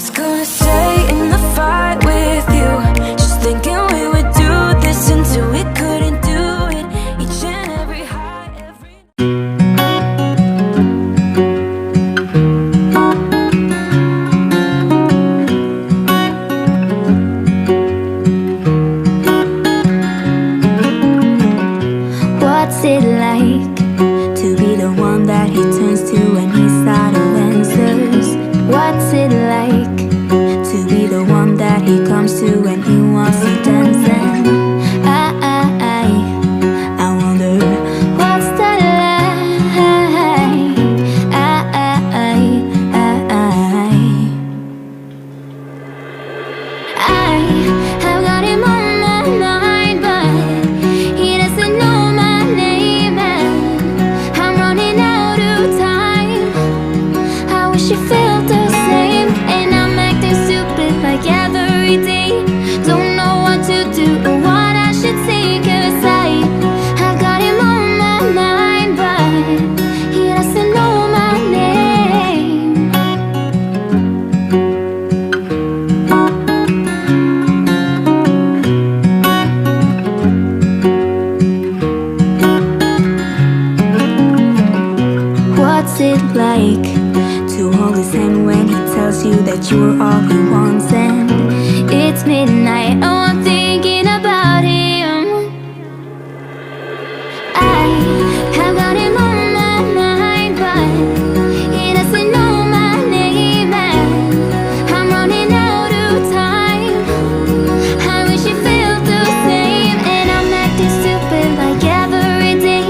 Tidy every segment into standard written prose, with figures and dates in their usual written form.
was gonna stay in the fight with you, just thinking we would do this until we couldn't do it. Each and every high, What's it like to be the one that he turns to when he's out of answers? What's it like to be the one that he comes to when he wants to dance? And I wonder what's that like? I've got him on my mind, but he doesn't know my name, and I'm running out of time. I wish you felt the same, and I'm acting stupid like every day. Don't know what to do or what I should say, 'cause I've got him on my mind, but he doesn't know my name. What's it like to hold his hand when he tells you that you are all he wants? And it's midnight, oh, I'm thinking about him. I have got him on my mind, but he doesn't know my name, and I'm running out of time. I wish you felt the same, and I'm acting stupid like every day.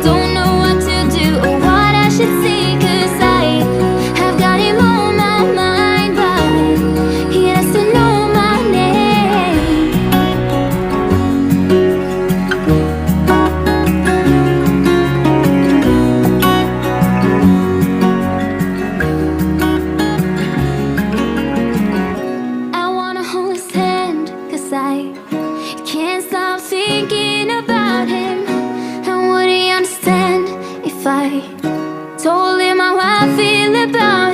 Don't know what to do or what I should say, 'cause I've got him on my mind, but he doesn't know my name. I wanna hold his hand, 'cause I can't stop thinking about him. And would he understand if I told him how I feel about